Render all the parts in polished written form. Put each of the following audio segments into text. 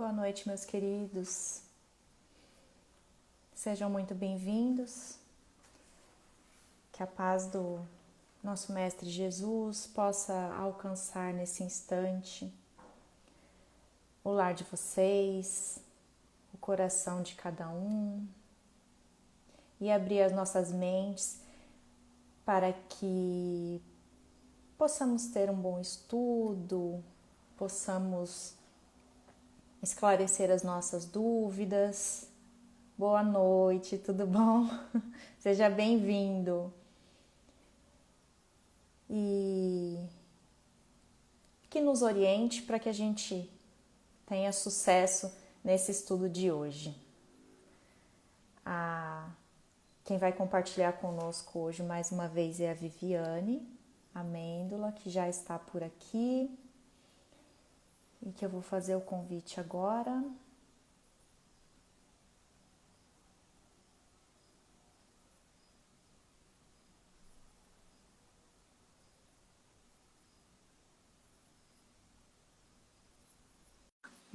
Boa noite, meus queridos. Sejam muito bem-vindos. Que a paz do nosso Mestre Jesus possa alcançar nesse instante o lar de vocês, o coração de cada um e abrir as nossas mentes para que possamos ter um bom estudo, possamos esclarecer as nossas dúvidas. Boa noite, tudo bom? Seja bem-vindo. E que nos oriente para que a gente tenha sucesso nesse estudo de hoje. Quem vai compartilhar conosco hoje mais uma vez é a Viviane Amêndola, que já está por aqui e que eu vou fazer o convite agora.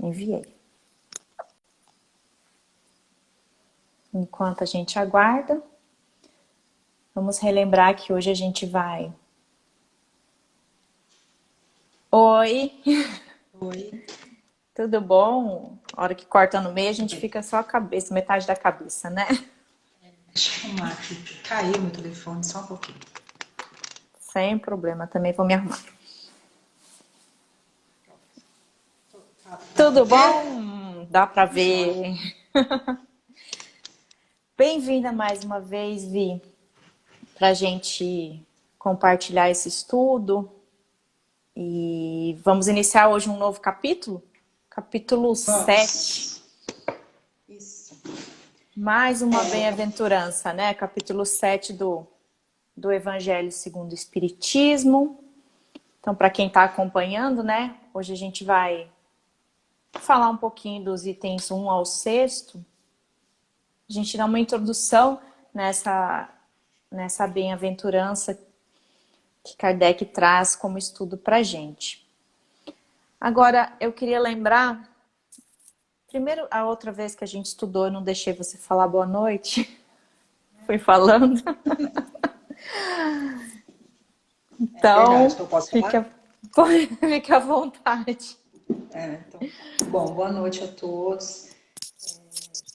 Enviei. Enquanto a gente aguarda, vamos relembrar que hoje a gente vai... Oi! Oi. Tudo bom? A hora que corta no meio, a gente fica só a cabeça, metade da cabeça, né? Deixa eu arrumar aqui, que caiu meu telefone, só um pouquinho. Sem problema, também vou me arrumar. Dá pra Tudo ver? bom? Dá pra ver. Bem-vinda mais uma vez, Vi, pra gente compartilhar esse estudo. E vamos iniciar hoje um novo capítulo? Capítulo 7. Vamos. Isso. Mais uma bem-aventurança, né? Capítulo 7 do Evangelho segundo o Espiritismo. Então, para quem está acompanhando, né? Hoje a gente vai falar um pouquinho dos itens 1 ao 6º. A gente dá uma introdução nessa bem-aventurança que Kardec traz como estudo para a gente. Agora, eu queria lembrar... Primeiro, a outra vez que a gente estudou, eu não deixei você falar boa noite. Fui falando. É verdade, Então, então eu posso falar? fica à vontade. Então, bom, boa noite a todos.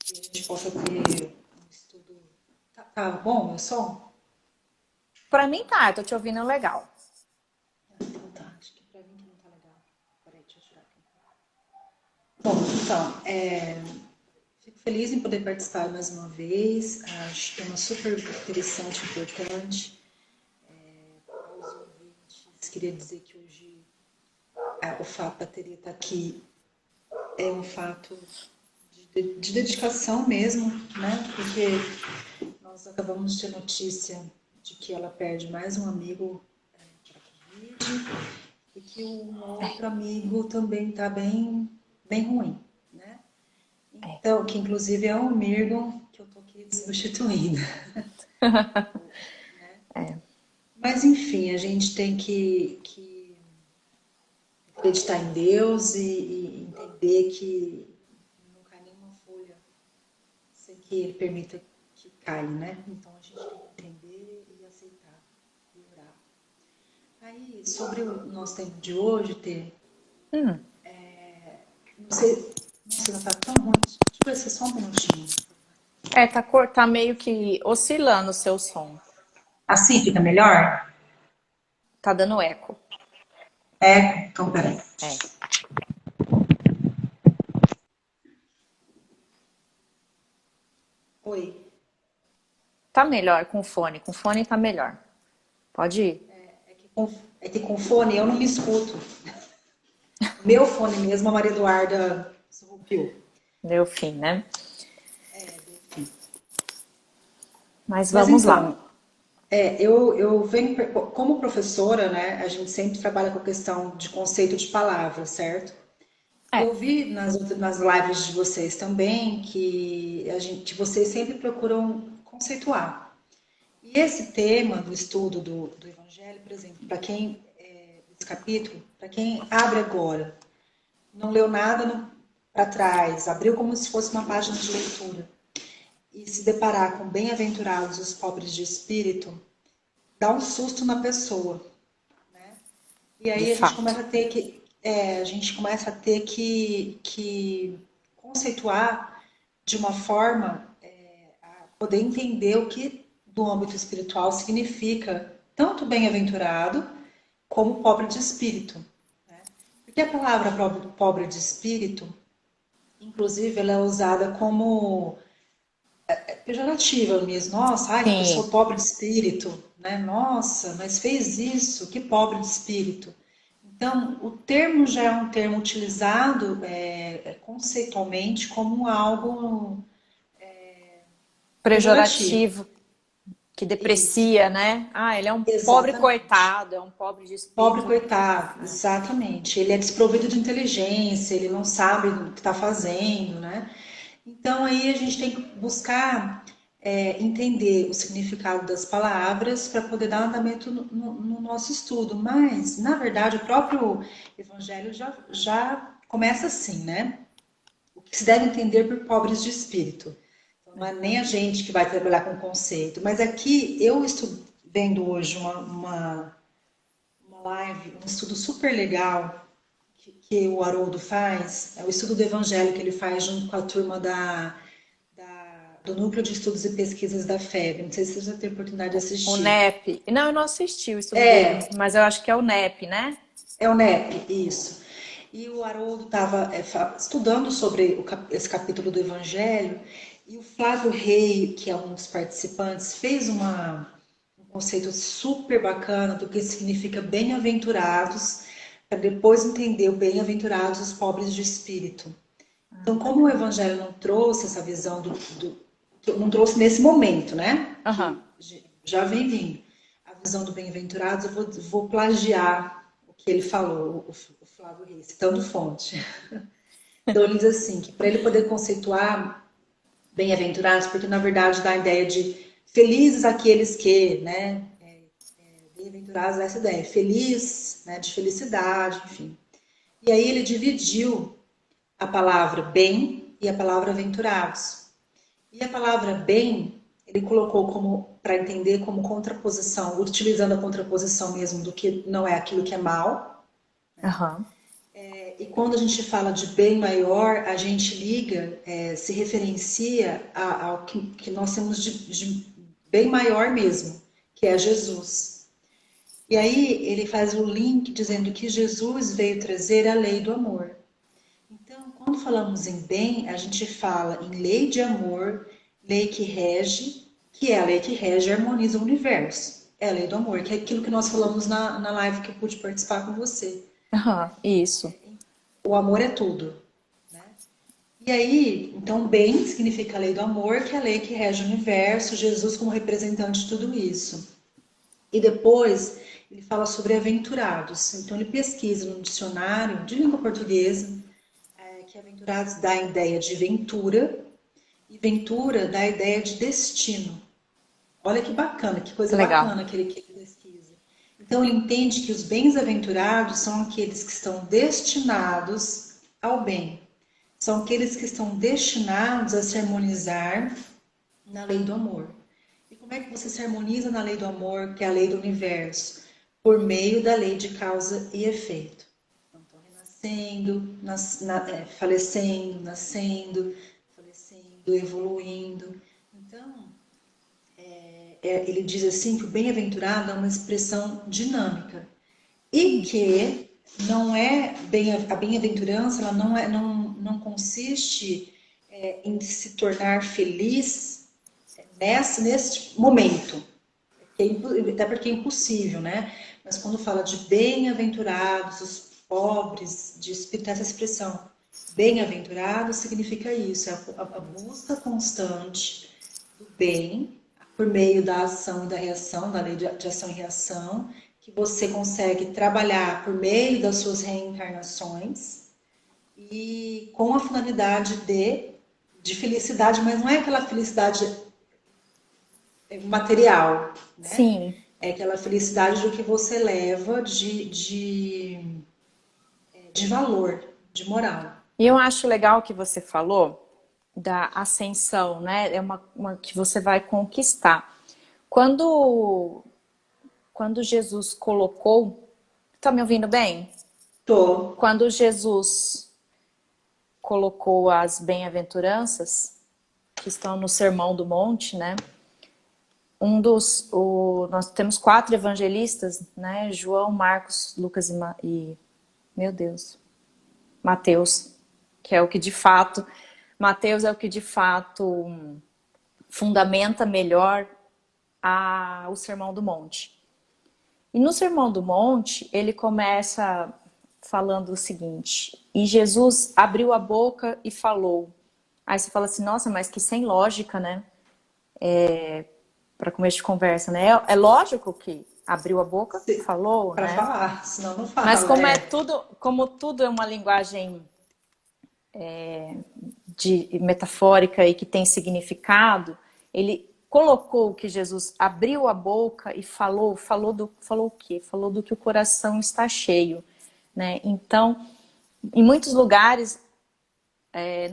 Que a gente possa ter um estudo. Tá bom meu som? Para mim tá, eu tô te ouvindo legal. Então tá, acho que pra mim que não tá legal. Peraí, deixa eu tirar aqui. Bom, então, fico feliz em poder participar mais uma vez. Acho que é uma super interessante, importante. Aos ouvintes, queria dizer que hoje o fato da Teria estar aqui é um fato de dedicação mesmo, né? Porque nós acabamos de ter notícia de que ela perde mais um amigo para a Covid e que um outro amigo também está bem, bem ruim, né? Então, que inclusive é o Mirgon que eu estou aqui substituindo. Mas enfim, a gente tem que acreditar em Deus e entender que não cai nenhuma folha sem que Ele permita que caia, né? Então a gente tem que entender e aceitar e orar. Aí, sobre o nosso tempo de hoje, Tê, Hum. não sei, nossa, não tá tão ruim. Deixa eu ver se é só um minutinho. Tá meio que oscilando o seu som. Assim fica melhor? Tá dando eco. Então peraí. É. Oi. Tá melhor com fone. Com fone tá melhor. Pode ir. É que com fone eu não me escuto. Meu fone mesmo, a Maria Eduarda surrupiou. Deu fim, né? Mas Mas vamos lá. então, eu venho, como professora, né, a gente sempre trabalha com a questão de conceito de palavra, certo? E eu É. vi nas lives de vocês também que vocês sempre procuram conceituar. E esse tema do estudo do Evangelho, por exemplo, esse capítulo, para quem abre agora, não leu nada, para trás, abriu como se fosse uma página de leitura e se deparar com bem-aventurados os pobres de espírito, dá um susto na pessoa, né? E De aí fato. a gente começa a ter que conceituar de uma forma poder entender o que do âmbito espiritual significa tanto bem-aventurado como pobre de espírito. Porque a palavra pobre de espírito, inclusive, ela é usada como pejorativa mesmo. Nossa, ai, que Sim, pessoa pobre de espírito, né? Nossa, mas fez isso, que pobre de espírito. Então, o termo já é um termo utilizado conceitualmente como algo pejorativo. pejorativo, que Isso, deprecia, né? Ah, ele é um pobre exatamente. coitado, é um pobre de Pobre espírito. coitado, exatamente. Ele é desprovido de inteligência, ele não sabe o que está fazendo, né? Então aí a gente tem que buscar entender o significado das palavras para poder dar andamento no nosso estudo. Mas, na verdade, o próprio Evangelho já começa assim, né? O que se deve entender por pobres de espírito. Então, não é nem a gente que vai trabalhar com o conceito, mas aqui eu estou vendo hoje uma live, um estudo super legal que o Haroldo faz, é o estudo do Evangelho que ele faz junto com a turma do Núcleo de Estudos e Pesquisas da FEB. Não sei se você já teve oportunidade de O assistir. NEP. Não, eu não assisti o estudo deles, mas eu acho que é o NEP, né? É o NEP, isso. E o Haroldo estava estudando sobre esse capítulo do Evangelho e o Flávio Rei, que é um dos participantes, fez um conceito super bacana do que significa bem-aventurados, para depois entender o bem-aventurados os pobres de espírito. Ah, Então, como o bacana. Evangelho não trouxe essa visão não trouxe nesse momento, né? Aham. Que já vem vindo a visão do bem-aventurados, eu vou plagiar o que ele falou, o Flávio Reis, citando fonte. Então, ele diz assim, que para ele poder conceituar bem-aventurados, porque na verdade dá a ideia de felizes aqueles que, né? Bem-aventurados essa ideia, feliz, né? De felicidade, enfim. E aí ele dividiu a palavra bem e a palavra aventurados. E a palavra bem, ele colocou como, para entender, como contraposição, utilizando a contraposição mesmo do que não é aquilo que é mal. Aham. E quando a gente fala de bem maior, a gente liga, se referencia ao que nós temos de bem maior mesmo, que é Jesus. E aí ele faz o link dizendo que Jesus veio trazer a lei do amor. Então, quando falamos em bem, a gente fala em lei de amor, lei que rege, que é a lei que rege e harmoniza o universo. É a lei do amor, que é aquilo que nós falamos na live que eu pude participar com você. Aham. Isso. O amor é tudo. E aí, então, bem significa a lei do amor, que é a lei que rege o universo, Jesus como representante de tudo isso. E depois ele fala sobre aventurados. Então ele pesquisa no dicionário de língua portuguesa que aventurados dá a ideia de ventura e ventura dá a ideia de destino. Olha que bacana, que coisa Legal. bacana que ele pesquisa. Então ele entende que os bens-aventurados são aqueles que estão destinados ao bem. São aqueles que estão destinados a se harmonizar na lei do amor. E como é que você se harmoniza na lei do amor, que é a lei do universo? Por meio da lei de causa e efeito. Então, renascendo, falecendo, nascendo, falecendo, evoluindo. Então, ele diz assim que o bem-aventurado é uma expressão dinâmica e que não é a bem-aventurança, ela não consiste em se tornar feliz nesse momento, até porque é impossível, né? Mas quando fala de bem-aventurados, os pobres, de espírito, essa expressão, bem-aventurado significa isso, é a busca constante do bem por meio da ação e da reação, da lei de ação e reação, que você consegue trabalhar por meio das suas reencarnações e com a finalidade de felicidade, mas não é aquela felicidade material, né? Sim. É aquela felicidade do que você leva de valor, de moral. E eu acho legal o que você falou da ascensão, né? É uma que você vai conquistar. Quando, quando Jesus colocou. Tá me ouvindo bem? Tô. Quando Jesus colocou as bem-aventuranças, que estão no Sermão do Monte, né? Nós temos 4 evangelistas, né? João, Marcos, Lucas meu Deus, Mateus, que é o que de fato, Mateus é o que de fato fundamenta melhor o Sermão do Monte. E no Sermão do Monte, ele começa falando o seguinte: e Jesus abriu a boca e falou. Aí você fala assim, nossa, mas que sem lógica, né? Para começo de conversa, né? É lógico que abriu a boca, falou, Para né? falar, senão não Mas fala. É. como tudo é uma linguagem metafórica e que tem significado, ele colocou que Jesus abriu a boca e falou o quê? Falou do que o coração está cheio, né? Então, em muitos lugares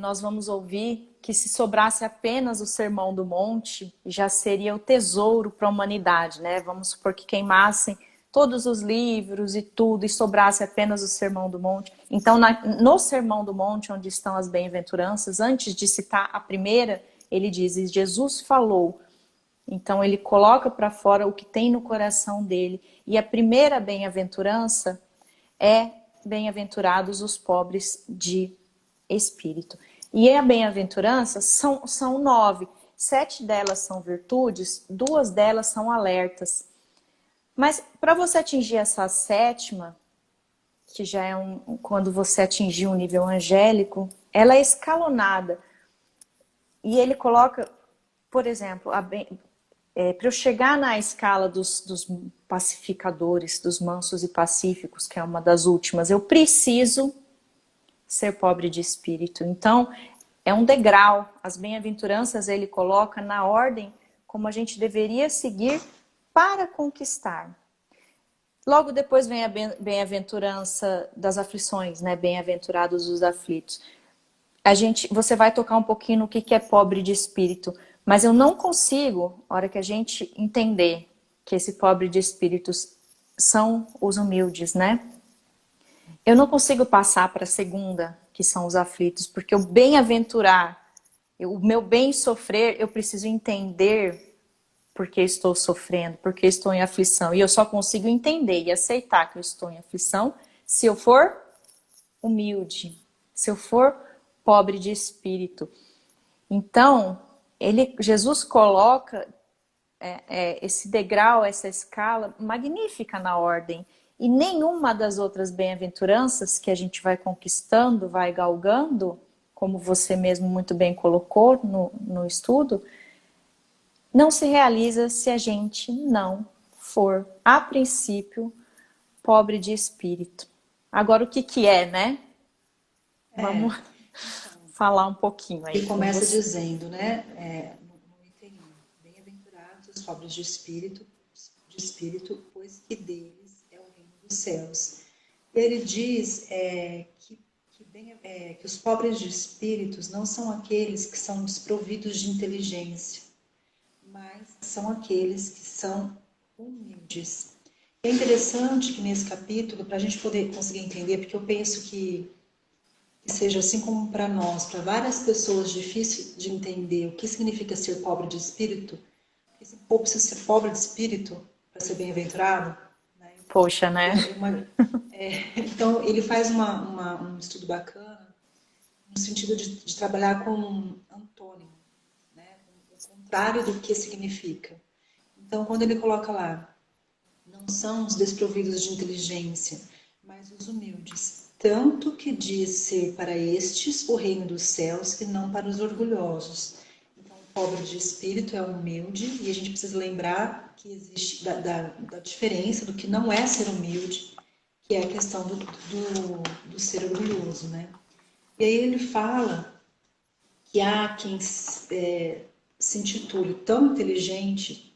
nós vamos ouvir que se sobrasse apenas o Sermão do Monte, já seria o tesouro para a humanidade, né? Vamos supor que queimassem todos os livros e tudo, e sobrasse apenas o Sermão do Monte. Então, no Sermão do Monte, onde estão as bem-aventuranças, antes de citar a primeira, ele diz, e Jesus falou. Então, ele coloca para fora o que tem no coração dele. E a primeira bem-aventurança é bem-aventurados os pobres de espírito. E a bem-aventurança são 9. 7 delas são virtudes, 2 delas são alertas. Mas para você atingir essa 7ª, que já é quando você atingir um nível angélico, ela é escalonada. E ele coloca, por exemplo, para eu chegar na escala dos pacificadores, dos mansos e pacíficos, que é uma das últimas, eu preciso ser pobre de espírito. Então, é um degrau. As bem-aventuranças ele coloca na ordem como a gente deveria seguir para conquistar. Logo depois vem a bem-aventurança das aflições, né? Bem-aventurados os aflitos. Você vai tocar um pouquinho no que é pobre de espírito, mas eu não consigo, na hora que a gente entender que esse pobre de espíritos são os humildes, né? Eu não consigo passar para a segunda, que são os aflitos, porque o bem-aventurar, o meu bem sofrer, eu preciso entender porque estou sofrendo, porque estou em aflição. E eu só consigo entender e aceitar que eu estou em aflição se eu for humilde, se eu for pobre de espírito. Então, Jesus coloca esse degrau, essa escala magnífica na ordem. E nenhuma das outras bem-aventuranças que a gente vai conquistando, vai galgando, como você mesmo muito bem colocou no estudo, não se realiza se a gente não for, a princípio, pobre de espírito. Agora, o que é, né? Vamos falar um pouquinho aí. Ele começa dizendo, né, no item 1, bem-aventurados os pobres de espírito, pois que deles é o reino dos céus. Ele diz que os pobres de espíritos não são aqueles que são desprovidos de inteligência, mas são aqueles que são humildes. É interessante que nesse capítulo, para a gente poder conseguir entender, porque eu penso que seja assim como para nós, para várias pessoas, difícil de entender o que significa ser pobre de espírito, porque esse povo precisa ser pobre de espírito para ser bem-aventurado. Né? Poxa, né? Então, ele faz um estudo bacana no sentido de trabalhar com antônimo, né? O contrário do que significa. Então, quando ele coloca lá, não são os desprovidos de inteligência, mas os humildes, tanto que diz ser para estes o reino dos céus e não para os orgulhosos. Então, o pobre de espírito é humilde, e a gente precisa lembrar que existe da diferença do que não é ser humilde, que é a questão do ser orgulhoso, né? E aí ele fala que há quem se intitule tão inteligente,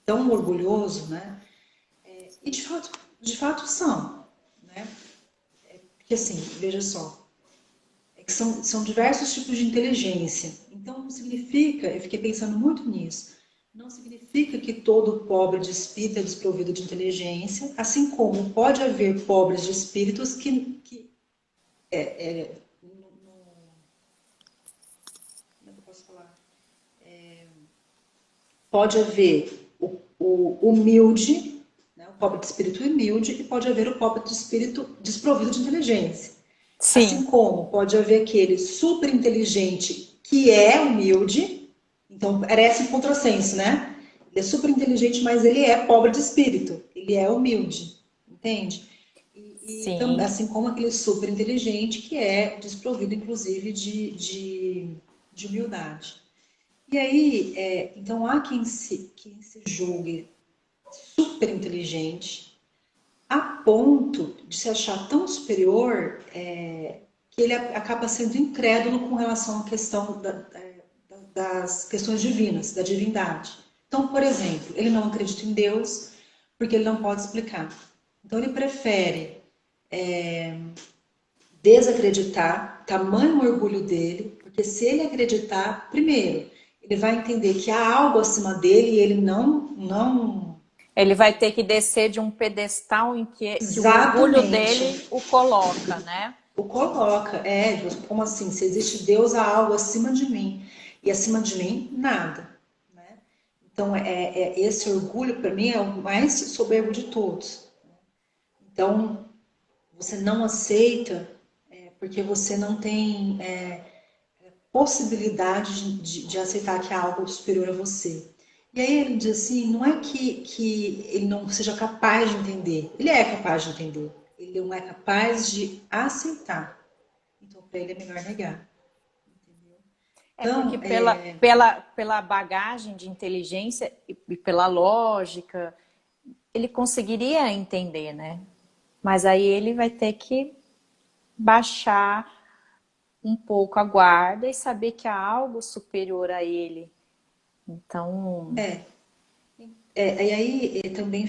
tão orgulhoso, né? E de fato são, né? Porque assim, veja só, que são diversos tipos de inteligência. Então, não significa, eu fiquei pensando muito nisso, não significa que todo pobre de espírito é desprovido de inteligência, assim como pode haver pobres de espíritos que como é que eu posso falar? Pode haver o humilde, né, o pobre de espírito humilde, e pode haver o pobre de espírito desprovido de inteligência. Assim Sim, como pode haver aquele super inteligente que é humilde, então parece um contrassenso, né? Ele é super inteligente, mas ele é pobre de espírito, ele é humilde, entende? sim. Assim como aquele super inteligente que é desprovido, inclusive, de humildade. E aí, então há quem se julgue super inteligente a ponto de se achar tão superior que ele acaba sendo incrédulo com relação à questão das questões divinas, da divindade. Então, por exemplo, ele não acredita em Deus porque ele não pode explicar. Então, ele prefere desacreditar, tamanho orgulho dele, porque se ele acreditar, primeiro, ele vai entender que há algo acima dele e ele não Ele vai ter que descer de um pedestal em que o orgulho dele exatamente o coloca, né? o coloca. Como assim? Se existe Deus, há algo acima de mim. E acima de mim, nada. Né? Então, esse orgulho, para mim, é o mais soberbo de todos. Então, você não aceita porque você não tem possibilidade de aceitar que há algo superior a você. E aí ele diz assim, não é que ele não seja capaz de entender. Ele é capaz de entender. Ele não é capaz de aceitar. Então, para ele é melhor negar. É porque Então, pela bagagem de inteligência e pela lógica, ele conseguiria entender, né? Mas aí ele vai ter que baixar um pouco a guarda e saber que há algo superior a ele. Então, e aí também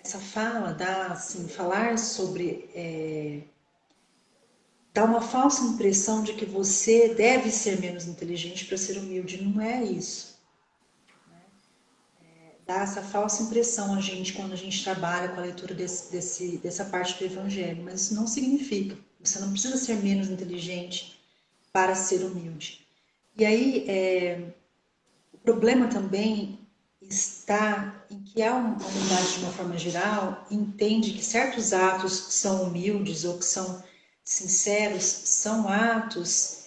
essa fala dá, assim, falar sobre dá uma falsa impressão de que você deve ser menos inteligente para ser humilde. Não é isso. Dá essa falsa impressão a gente quando a gente trabalha com a leitura dessa parte do Evangelho, mas isso não significa. Você não precisa ser menos inteligente para ser humilde. E aí, o problema também está em que a humanidade, de uma forma geral, entende que certos atos que são humildes ou que são sinceros são atos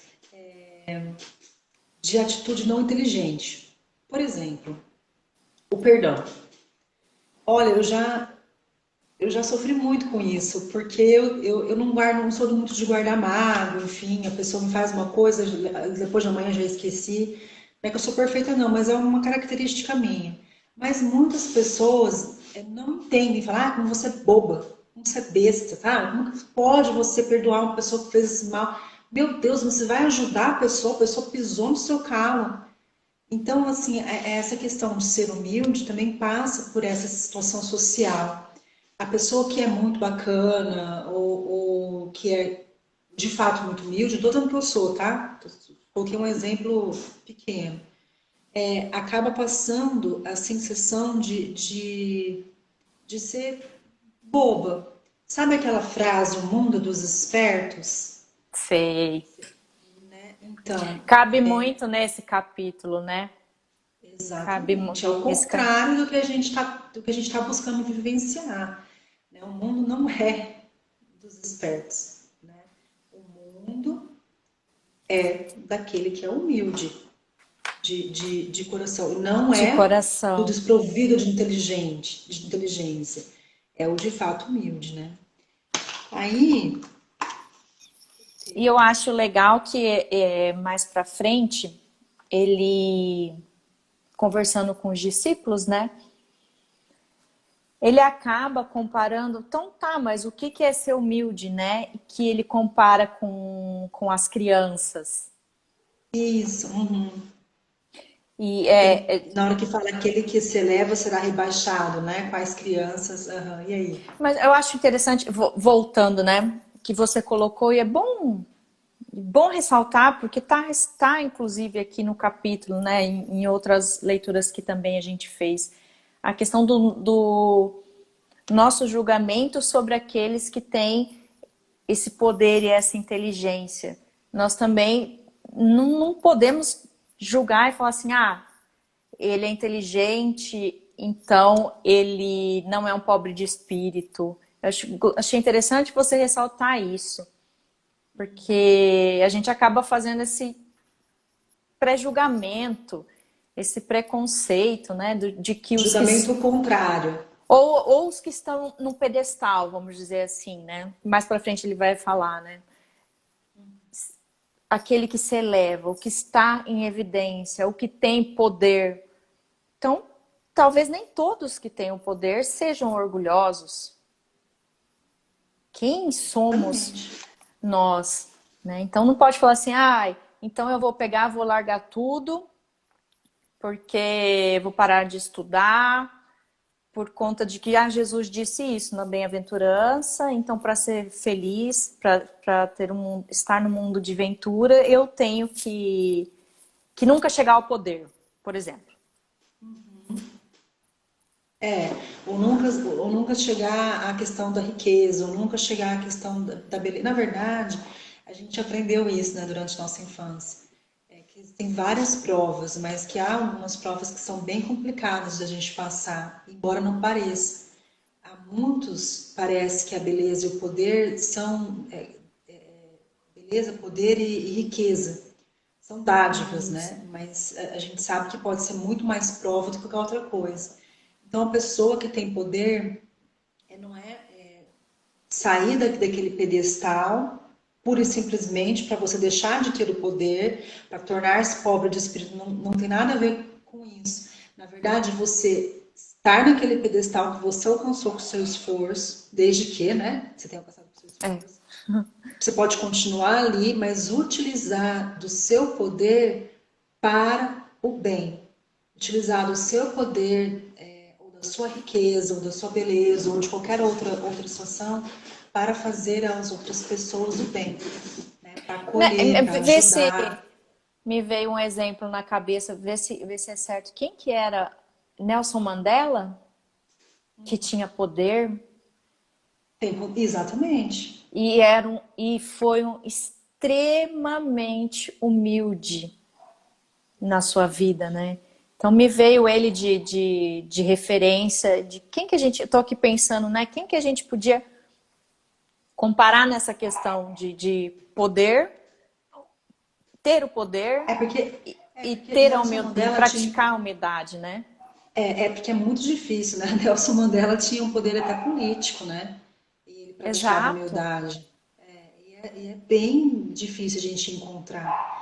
de atitude não inteligente. Por exemplo, o perdão. Olha, eu já sofri muito com isso, porque eu não guardo, não sou muito de guardar mágoa, enfim, a pessoa me faz uma coisa, depois de amanhã já esqueci. Não é que eu sou perfeita, não, mas é uma característica minha. Mas muitas pessoas não entendem, falam, como você é boba, como você é besta, tá? Como que pode você perdoar uma pessoa que fez esse mal? Meu Deus, você vai ajudar a pessoa pisou no seu calo. Então, assim, essa questão de ser humilde também passa por essa situação social. A pessoa que é muito bacana ou que é de fato muito humilde, estou dando que eu sou, tá? Coloquei um exemplo pequeno. Acaba passando a sensação de ser boba. Sabe aquela frase, o mundo dos espertos? sei. Então, Cabe muito nesse capítulo, né? Cabe exatamente. É o esse contrário do que a gente tá buscando vivenciar. Né? O mundo não é dos espertos. Né? O mundo é daquele que é humilde de coração. E não de é do coração. desprovido de inteligência. É o de fato humilde, né? Aí, E eu acho legal que mais para frente ele conversando com os discípulos, né? Ele acaba comparando, então tá, mas o que é ser humilde, né? E que ele compara com as crianças. isso. Uhum. E Na hora que fala aquele que se eleva será rebaixado, né? Com as crianças. Aham. E aí? mas eu acho interessante, voltando, né? Que você colocou, e é bom. bom ressaltar, porque tá inclusive aqui no capítulo, né, em outras leituras que também a gente fez, a questão do nosso julgamento sobre aqueles que têm esse poder e essa inteligência. Nós também não podemos julgar e falar assim, ah, ele é inteligente, então ele não é um pobre de espírito. Achei interessante você ressaltar isso, porque a gente acaba fazendo esse pré-julgamento, esse preconceito, né, de que os que Julgamento contrário. ou os que estão no pedestal, vamos dizer assim, né? Mais para frente ele vai falar, né? Aquele que se eleva, o que está em evidência, o que tem poder. Então, talvez nem todos que tenham poder sejam orgulhosos. Quem somos Exatamente. nós, né? Então não pode falar assim, ai, então eu vou pegar, vou largar tudo, porque vou parar de estudar, por conta de que Jesus disse isso na bem-aventurança, então para ser feliz, para ter estar no mundo de ventura, eu tenho que nunca chegar ao poder, por exemplo. É, ou nunca chegar à questão da riqueza, ou nunca chegar à questão da beleza. Na verdade, a gente aprendeu isso, né, durante nossa infância. É que existem várias provas, mas que há algumas provas que são bem complicadas de a gente passar, embora não pareça. Há muitos, parece que a beleza e o poder são beleza, poder e riqueza. São dádivas, Isso. né? Mas a gente sabe que pode ser muito mais prova do que qualquer outra coisa. Então, a pessoa que tem poder não é sair daquele pedestal pura e simplesmente para você deixar de ter o poder, para tornar-se pobre de espírito. Não, não tem nada a ver com isso. Na verdade, você estar naquele pedestal que você alcançou com o seu esforço, desde que, né? Você tenha alcançado com o seu É. esforço. Você pode continuar ali, mas utilizar do seu poder para o bem. Utilizar do seu poder, ou da sua riqueza, ou da sua beleza, ou de qualquer outra situação, para fazer às outras pessoas o bem. Né? Para acolher, para Vê se ajudar. me veio um exemplo na cabeça, vê se é certo. Quem que era Nelson Mandela, que tinha poder Exatamente. e foi um extremamente humilde na sua vida, né? Então me veio ele de referência de quem que a gente, eu tô aqui pensando, né? Quem que a gente podia comparar nessa questão de poder, ter o poder É porque, e ter a Nelson humildade, e Mandela tinha. praticar a humildade, né? É porque é muito difícil, né? Nelson Mandela tinha um poder até político, né? E ele praticava Exato. humildade. E é bem difícil a gente encontrar.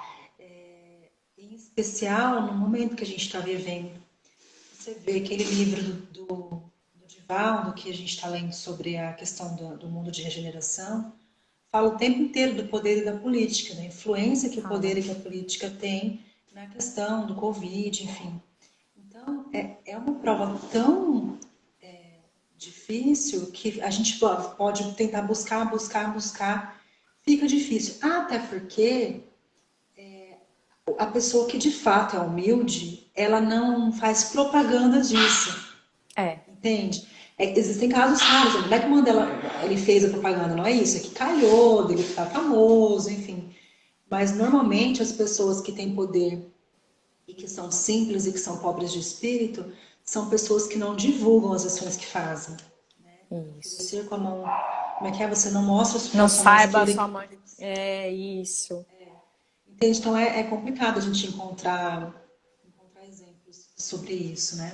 Em especial no momento que a gente está vivendo. Você vê aquele livro do Divaldo, que a gente está lendo sobre a questão do mundo de regeneração, fala o tempo inteiro do poder e da política, da influência que o Fala. poder e que a política têm na questão do Covid, enfim. Então, é uma prova tão difícil que a gente pode tentar buscar, fica difícil. Até porque a pessoa que de fato é humilde, ela não faz propaganda disso, É, entende? Existem casos raros, não é que Mandela ele fez a propaganda, não é isso, é que calhou dele ficar famoso, enfim. Mas normalmente as pessoas que têm poder e que são simples e que são pobres de espírito são pessoas que não divulgam as ações que fazem. isso. Você com a mão, como é que é? Você não mostra Não a sua mão saiba a esquerda. sua mãe. É isso. Entende? Então é complicado a gente encontrar exemplos sobre isso, né?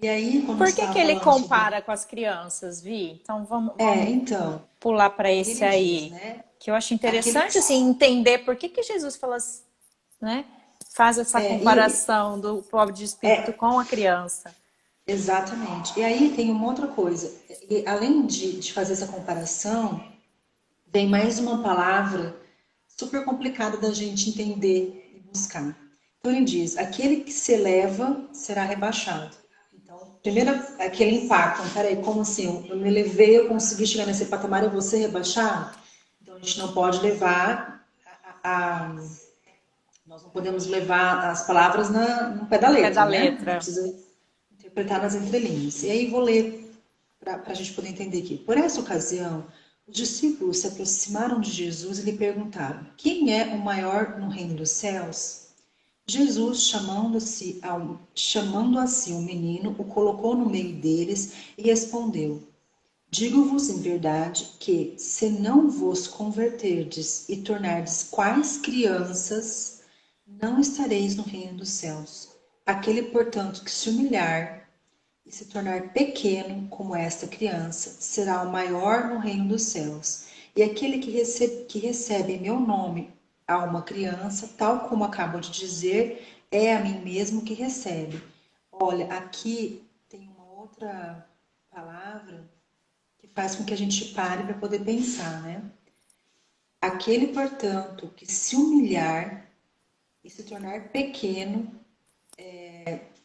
E aí, quando você Por que que estava ele falando sobre. compara com as crianças, Vi? Então É, vamos então, pular para aí esse ele diz, aí, né? que eu acho Aquele que. interessante assim entender por que que Jesus fala, né? Faz essa E comparação do pobre de espírito com a criança. exatamente. E aí tem uma outra coisa. E além de fazer essa comparação, vem mais uma palavra super complicada da gente entender e buscar. Então ele diz: aquele que se eleva será rebaixado. Então, primeiro aquele impacto. Então, peraí, como assim? Eu me elevei, eu consegui chegar nesse patamar, eu vou ser rebaixado? Então a gente não pode levar nós não podemos levar as palavras no pé da No pé da letra, né? A gente letra. precisa interpretar nas entrelinhas. E aí vou ler para a gente poder entender aqui. Por essa ocasião, os discípulos se aproximaram de Jesus e lhe perguntaram: quem é o maior no reino dos céus? Jesus, chamando a si o menino, o colocou no meio deles e respondeu: digo-vos em verdade que, se não vos converterdes e tornardes quais crianças, não estareis no reino dos céus. Aquele, portanto, que se humilhar e se tornar pequeno como esta criança, será o maior no reino dos céus. E aquele que recebe em meu nome a uma criança, tal como acabo de dizer, é a mim mesmo que recebe. Olha, aqui tem uma outra palavra que faz com que a gente pare para poder pensar, né? Aquele, portanto, que se humilhar e se tornar pequeno,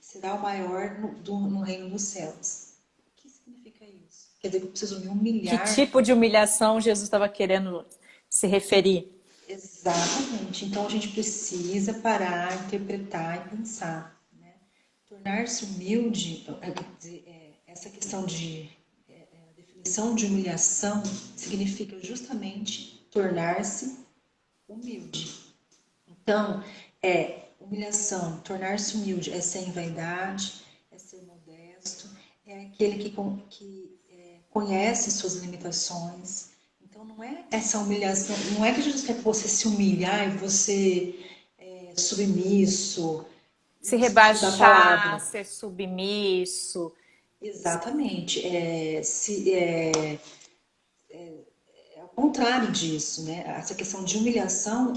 será o maior no reino dos céus. O que significa isso? Quer dizer que eu preciso me Que humilhar? tipo de humilhação Jesus estava querendo se referir? Exatamente. Então a gente precisa parar, interpretar e pensar, né? Tornar-se humilde, essa questão de definição de humilhação significa justamente tornar-se humilde. Então, humilhação, tornar-se humilde é sem vaidade, é ser modesto, é aquele que conhece suas limitações. Então, não é essa humilhação, não é que Jesus quer que você se humilhe, você é submisso, Se no sentido da rebaixar, palavra. ser submisso. Exatamente. Ao contrário disso, né? Essa questão de humilhação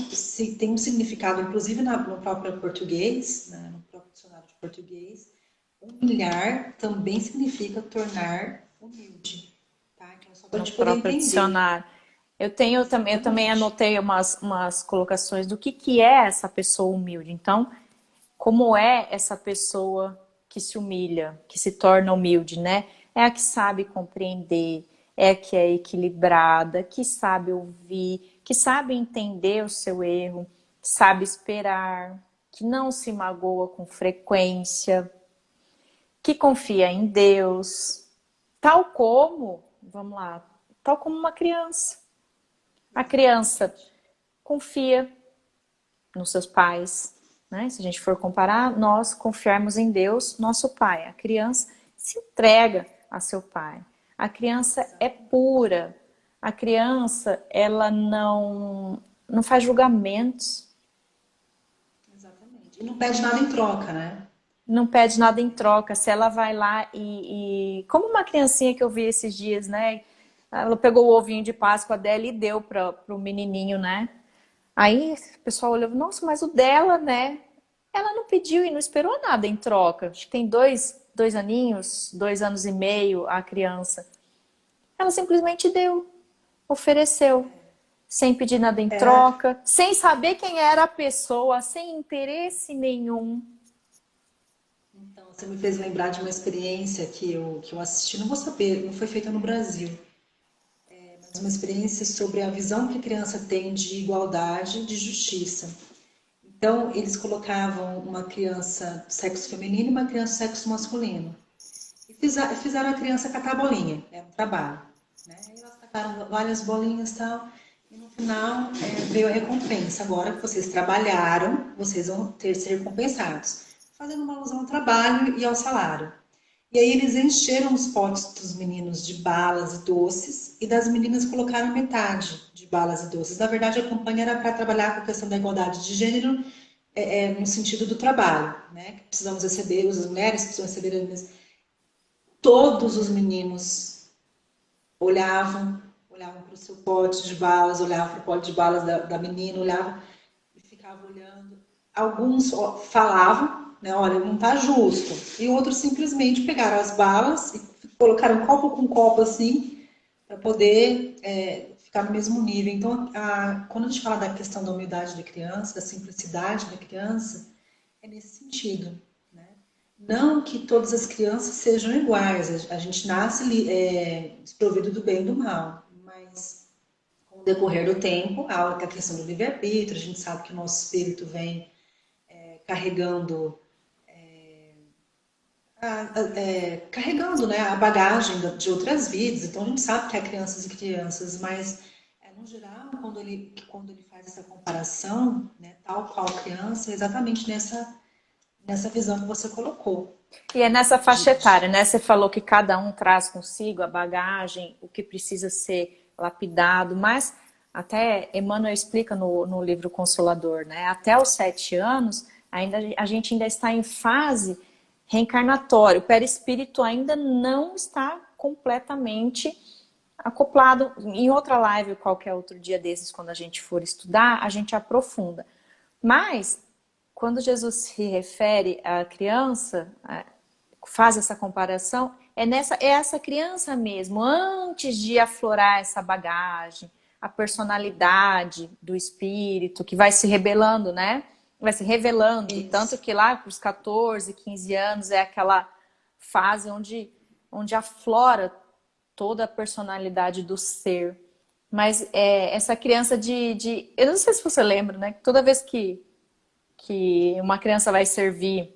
tem um significado, inclusive no próprio português, né? No próprio dicionário de português. Humilhar também significa tornar humilde, tá? Então, só para a No gente poder próprio entender. dicionário. Eu também Exatamente. anotei umas colocações do que é essa pessoa humilde. Então, como é essa pessoa que se humilha, que se torna humilde, né? É a que sabe compreender, é a que é equilibrada, que sabe ouvir, que sabe entender o seu erro, que sabe esperar, que não se magoa com frequência, que confia em Deus, tal como, vamos lá, tal como uma criança. A criança Exatamente. confia nos seus pais, né? Se a gente for comparar, nós confiarmos em Deus, nosso pai. A criança se entrega a seu pai. A criança é pura. A criança, ela não faz julgamentos, Exatamente. E não pede nada em troca, né? não pede nada em troca. Se ela vai lá como uma criancinha que eu vi esses dias, né? Ela pegou o ovinho de Páscoa dela e deu para o menininho, né? Aí o pessoal olhou, nossa, mas o dela, né? Ela não pediu e não esperou nada em troca. Acho que tem dois aninhos, 2 anos e meio a criança. Ela simplesmente deu, ofereceu, sem pedir nada em É, troca, sem saber quem era a pessoa, sem interesse nenhum. então, você me fez lembrar de uma experiência que eu assisti, não vou saber, não foi feita no Brasil, mas uma experiência sobre a visão que a criança tem de igualdade, de justiça. Então, eles colocavam uma criança do sexo feminino e uma criança do sexo masculino. E fizeram a criança catar a bolinha, era um trabalho. Né? E elas cataram várias bolinhas e tal. E no final veio a recompensa. Agora que vocês trabalharam, vocês vão ter ser recompensados. Fazendo uma alusão ao trabalho e ao salário. E aí eles encheram os potes dos meninos de balas e doces e das meninas colocaram metade de balas e doces. Na verdade, a campanha era para trabalhar com a questão da igualdade de gênero no sentido do trabalho, né? Que precisamos receber, as mulheres precisam receber todos os meninos olhavam para o seu pote de balas, olhavam para o pote de balas da menina, olhavam e ficavam olhando. Alguns falavam, né, olha, não está justo. E outros simplesmente pegaram as balas e colocaram copo com copo assim, para poder ficar no mesmo nível. Então, quando a gente fala da questão da humildade da criança, da simplicidade da criança, é nesse sentido. Né? Não que todas as crianças sejam iguais, a gente nasce desprovido do bem e do mal, mas Com o decorrer do tempo, há a questão do livre-arbítrio, a gente sabe que o nosso espírito vem carregando carregando, né, a bagagem de outras vidas. Então a gente sabe que há crianças e crianças, mas no geral, quando ele faz essa comparação, né, tal qual criança, é exatamente nessa visão que você colocou. E é nessa faixa etária, né? Você falou que cada um traz consigo a bagagem, o que precisa ser lapidado, mas até Emmanuel explica no livro Consolador, né? Até os 7 anos, a gente ainda está em fase reencarnatória. O perispírito ainda não está completamente acoplado. Em outra live, qualquer outro dia desses, quando a gente for estudar, a gente aprofunda. Mas quando Jesus se refere à criança, faz essa comparação, é essa criança mesmo, antes de aflorar essa bagagem, a personalidade do espírito, que vai se rebelando, né? Vai se revelando. Isso. Tanto que lá para os 14, 15 anos é aquela fase onde aflora toda a personalidade do ser. Mas essa criança eu não sei se você lembra, né? Toda vez que uma criança vai servir,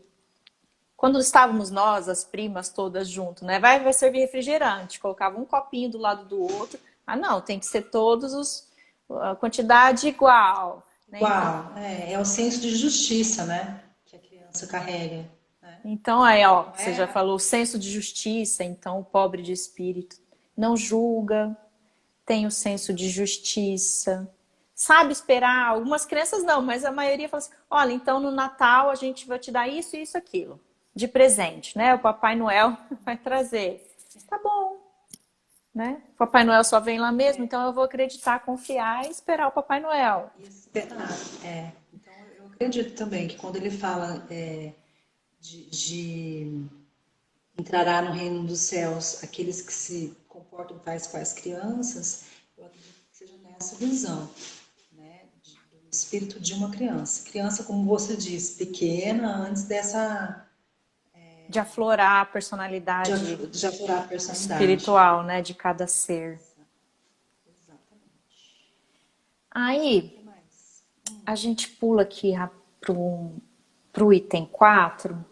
quando estávamos nós, as primas todas juntas, né? Vai servir refrigerante, colocava um copinho do lado do outro. Ah, não, tem que ser a quantidade igual. Né? Igual, é o senso de justiça, né? Que a criança carrega. Né? Então, aí, ó, você já falou o senso de justiça, então o pobre de espírito não julga, tem o senso de justiça, sabe esperar. Algumas crianças não, mas a maioria fala assim, olha, então no Natal a gente vai te dar isso, isso, aquilo, de presente, né? O Papai Noel vai trazer. Tá bom, né? O Papai Noel só vem lá mesmo, então eu vou acreditar, confiar e esperar o Papai Noel. Esperar, Então eu acredito também que quando ele fala de entrará no reino dos céus aqueles que se comportam tais quais crianças, eu acredito que seja nessa visão, né, do espírito de uma criança. Criança, como você disse, pequena, antes dessa... de aflorar a personalidade, de aflorar a personalidade espiritual, né, de cada ser. Exatamente. Aí, a gente pula aqui pro item 4,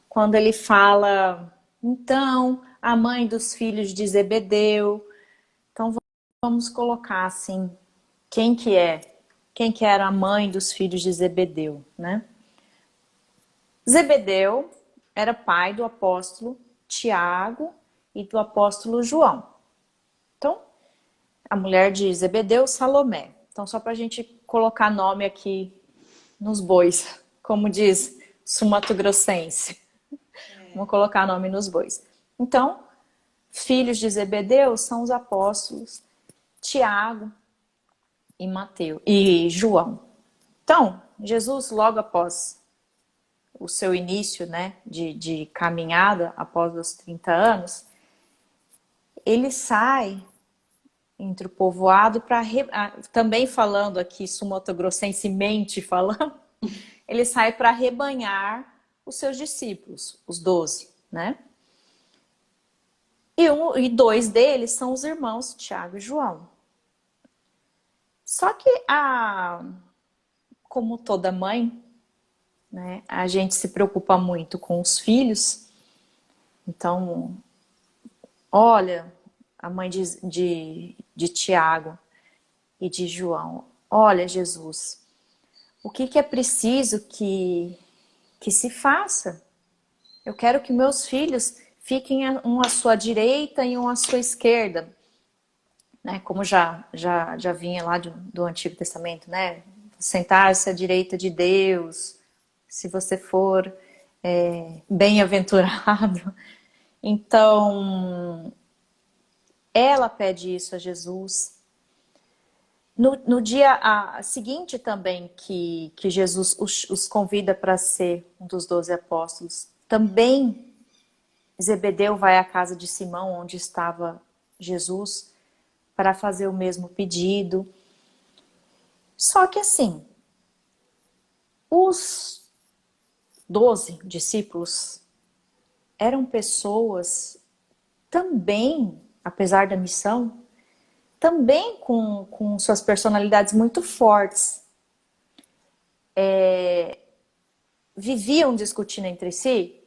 quando ele fala, então, a mãe dos filhos de Zebedeu. Então, vamos colocar assim, quem que era a mãe dos filhos de Zebedeu, né? Zebedeu era pai do apóstolo Tiago e do apóstolo João. Então, a mulher de Zebedeu, Salomé. Então, só para a gente colocar nome aqui nos bois, como diz Sumatogrossense. Vamos colocar nome nos bois. Então, filhos de Zebedeu são os apóstolos Tiago e Mateus e João. Então, Jesus, logo após o seu início, né, de caminhada, após os 30 anos, ele sai entre o povoado para, também falando aqui, sumotogrossensemente falando, ele sai para rebanhar os seus discípulos, os 12, né? E 2 deles são os irmãos Tiago e João. Só que, como toda mãe, né, a gente se preocupa muito com os filhos. Então, olha, a mãe de Tiago e de João, olha, Jesus, o que é preciso que se faça? Eu quero que meus filhos fiquem um à sua direita e um à sua esquerda. Né? Como já vinha lá do Antigo Testamento, né? Sentar-se à direita de Deus, se você for bem-aventurado. Então, ela pede isso a Jesus. No dia seguinte também, que Jesus os convida para ser um dos 12 apóstolos, também Zebedeu vai à casa de Simão, onde estava Jesus, para fazer o mesmo pedido. Só que assim, os 12 discípulos eram pessoas também, apesar da missão, também com suas personalidades muito fortes, viviam discutindo entre si.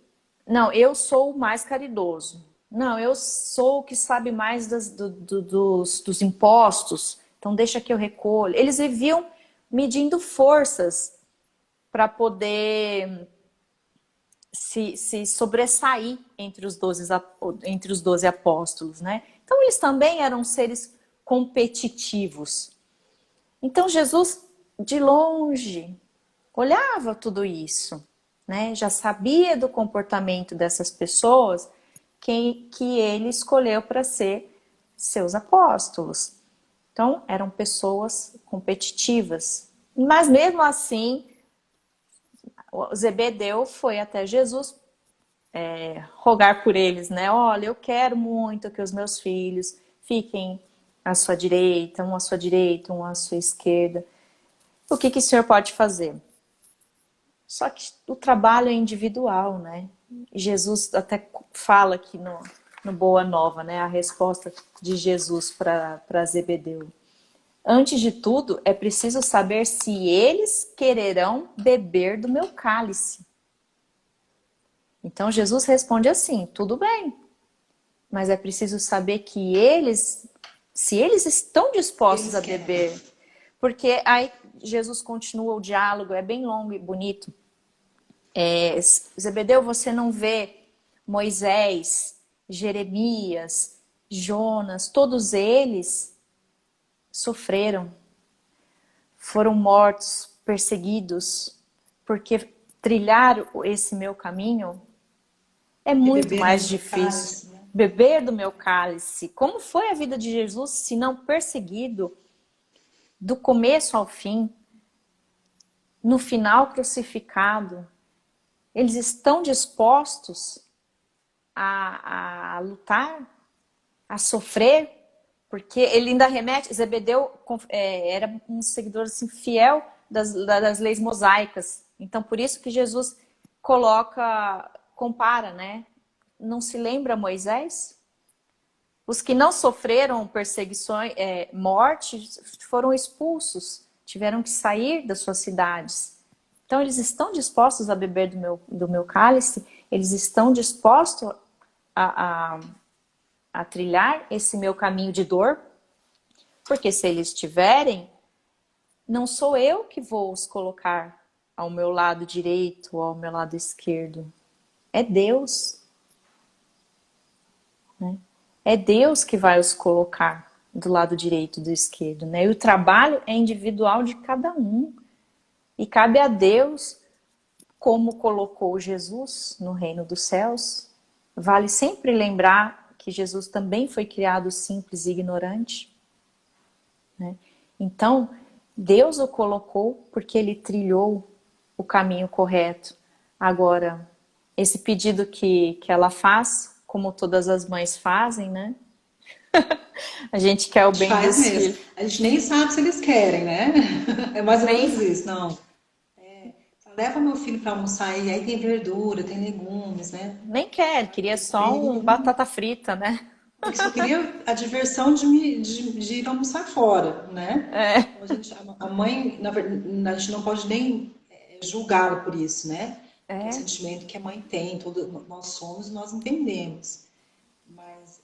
Não, eu sou o mais caridoso. Não, eu sou o que sabe mais dos impostos. Então deixa que eu recolho. Eles viviam medindo forças para poder se sobressair entre os 12 apóstolos, né? Então eles também eram seres competitivos. Então Jesus, de longe, olhava tudo isso, né? Já sabia do comportamento dessas pessoas que ele escolheu para ser seus apóstolos. Então, eram pessoas competitivas. Mas mesmo assim, o Zebedeu foi até Jesus rogar por eles, né? Olha, eu quero muito que os meus filhos fiquem à sua direita, um à sua direita, um à sua esquerda. O que o senhor pode fazer? Só que o trabalho é individual, né? Jesus até fala aqui no Boa Nova, né? A resposta de Jesus para Zebedeu. Antes de tudo, é preciso saber se eles quererão beber do meu cálice. Então Jesus responde assim: tudo bem, mas é preciso saber que se eles estão dispostos Eles a querem. beber. Porque aí Jesus continua o diálogo, é bem longo e bonito. Zebedeu, você não vê Moisés, Jeremias, Jonas, todos eles sofreram, foram mortos, perseguidos, porque trilhar esse meu caminho é E muito beberam mais do meu difícil. cálice, né? Beber do meu cálice. Como foi a vida de Jesus, se não perseguido, do começo ao fim, no final crucificado? Eles estão dispostos a lutar, a sofrer, porque ele ainda remete, Zebedeu era um seguidor assim, fiel das leis mosaicas. Então, por isso que Jesus compara, né? Não se lembra Moisés? Os que não sofreram perseguições, morte, foram expulsos, tiveram que sair das suas cidades. Então, eles estão dispostos a beber do meu cálice, eles estão dispostos a trilhar esse meu caminho de dor, porque se eles tiverem, não sou eu que vou os colocar ao meu lado direito ou ao meu lado esquerdo. É Deus. Né? É Deus que vai os colocar do lado direito e do esquerdo. Né? E o trabalho é individual de cada um. E cabe a Deus, como colocou Jesus no reino dos céus. Vale sempre lembrar que Jesus também foi criado simples e ignorante. Né? Então, Deus o colocou porque ele trilhou o caminho correto. Agora, esse pedido que ela faz, como todas as mães fazem, né? A gente quer o A gente bem faz dos mesmo. filhos. A gente nem sabe se eles querem, né? É mais ou Nem menos isso. Não. Leva meu filho para almoçar e aí tem verdura, tem legumes, né? Nem quer, queria Eles só um vêm. batata frita, né? Porque só queria a diversão de ir almoçar fora, né? É, Então a mãe, na verdade, a gente não pode nem julgá-la por isso, né? Porque é um é, sentimento que a mãe tem, nós somos e nós entendemos. Mas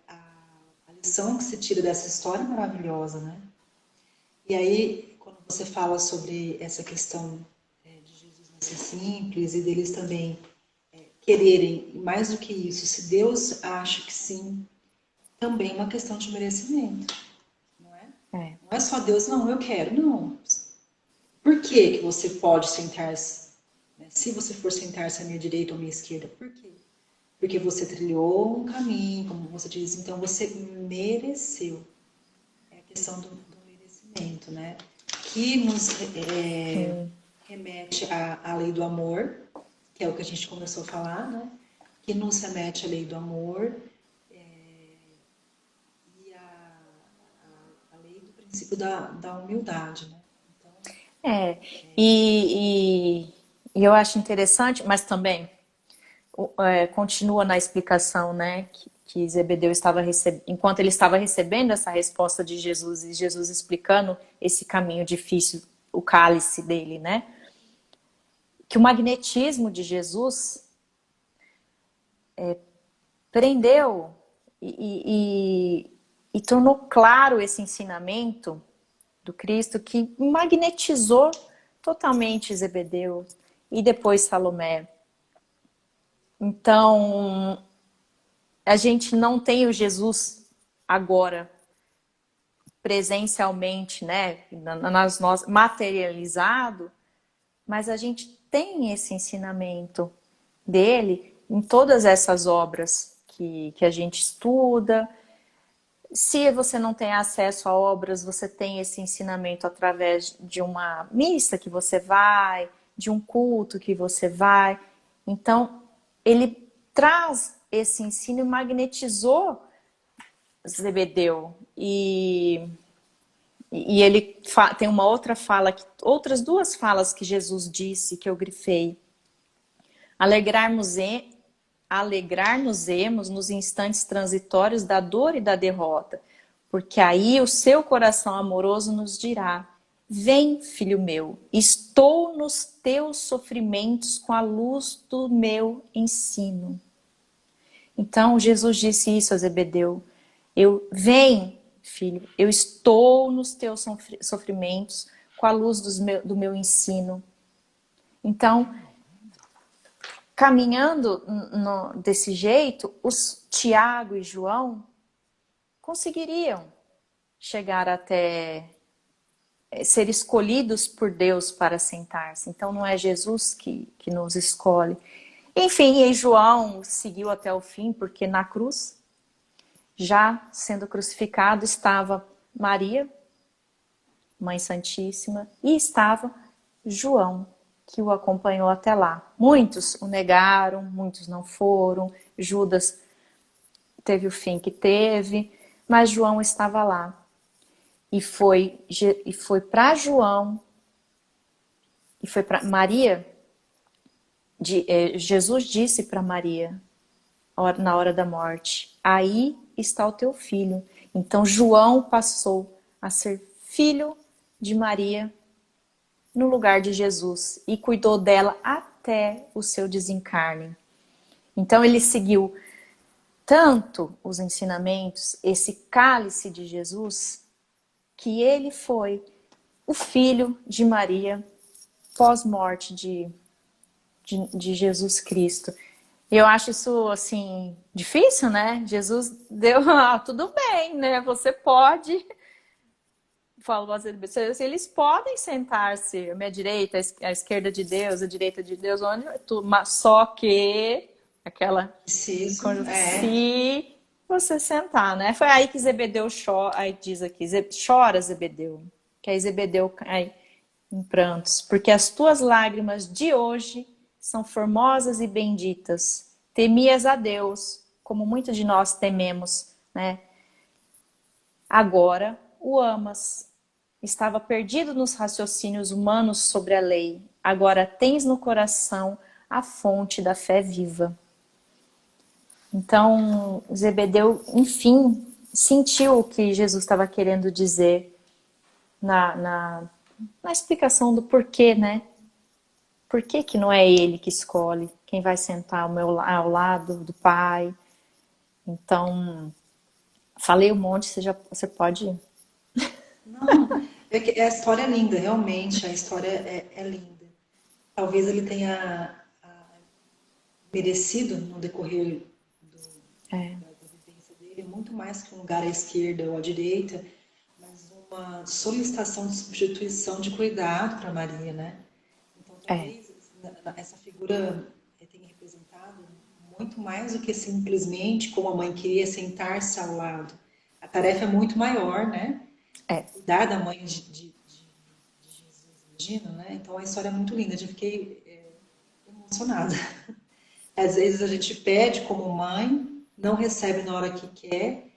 a lição que se tira dessa história é maravilhosa, né? E aí, quando você fala sobre essa questão de Jesus ser simples e deles também quererem, mais do que isso, se Deus acha que sim, também é uma questão de merecimento, não é? é. Não é só Deus, não, eu quero, não. Por que que você pode sentar-se, né? Se você for sentar-se à minha direita ou à minha esquerda, por quê? Porque você trilhou um caminho, como você diz, então você mereceu. É a questão do merecimento, né? Que nos remete à lei do amor, que é o que a gente começou a falar, né? Que nos remete à lei do amor e à lei do princípio da humildade, né? Então, É, e eu acho interessante, mas também continua na explicação, né? que Zebedeu estava enquanto ele estava recebendo essa resposta de Jesus e Jesus explicando esse caminho difícil, o cálice dele, né? Que o magnetismo de Jesus prendeu e tornou claro esse ensinamento do Cristo que magnetizou totalmente Zebedeu e depois Salomé. Então, a gente não tem o Jesus agora presencialmente, né, materializado, mas a gente tem esse ensinamento dele em todas essas obras que a gente estuda. Se você não tem acesso a obras, você tem esse ensinamento através de uma missa que você vai, de um culto que você vai. Então, ele traz esse ensino e magnetizou Zebedeu. E ele tem uma outra fala, outras duas falas que Jesus disse, que eu grifei. Alegrar-nos-emos nos instantes transitórios da dor e da derrota, porque aí o seu coração amoroso nos dirá: vem, filho meu, estou nos teus sofrimentos com a luz do meu ensino. Então Jesus disse isso a Zebedeu: vem, filho, eu estou nos teus sofrimentos com a luz do meu ensino. Então, caminhando desse jeito, os Tiago e João conseguiriam chegar até ser escolhidos por Deus para sentar-se. Então não é Jesus que nos escolhe. Enfim, e João seguiu até o fim, porque na cruz, já sendo crucificado, estava Maria, Mãe Santíssima, e estava João, que o acompanhou até lá. Muitos o negaram, muitos não foram, Judas teve o fim que teve, mas João estava lá. E foi para João, e foi para Maria, Jesus disse para Maria, na hora da morte: aí está o teu filho. Então João passou a ser filho de Maria no lugar de Jesus e cuidou dela até o seu desencarne. Então ele seguiu tanto os ensinamentos, esse cálice de Jesus, que ele foi o filho de Maria pós-morte de Jesus Cristo. E eu acho isso, assim, difícil, né? Jesus deu, tudo bem, né? Você pode... Falo, eles podem sentar-se à minha direita, à esquerda de Deus, à direita de Deus, onde mas só que aquela Preciso, se você sentar, né? Foi aí que Zebedeu chora, aí diz aqui, chora Zebedeu, que aí Zebedeu cai em prantos, porque as tuas lágrimas de hoje são formosas e benditas. Temias a Deus, como muitos de nós tememos, né? Agora o amas. Estava perdido nos raciocínios humanos sobre a lei. Agora tens no coração a fonte da fé viva. Então, Zebedeu, enfim, sentiu o que Jesus estava querendo dizer na explicação do porquê, né? Por que não é ele que escolhe quem vai sentar ao lado do Pai? Então, falei um monte, você pode... Não, a história é linda, realmente, a história é linda. Talvez ele tenha merecido, no decorrer da vivência dele, muito mais que um lugar à esquerda ou à direita, mas uma solicitação de substituição de cuidado para Maria, né? Então, talvez essa figura tenha representado muito mais do que simplesmente como a mãe queria sentar-se ao lado. A tarefa é muito maior, né? Cuidar da mãe de Jesus, imagina, né? Então a história é muito linda, eu fiquei emocionada. Às vezes a gente pede como mãe, não recebe na hora que quer,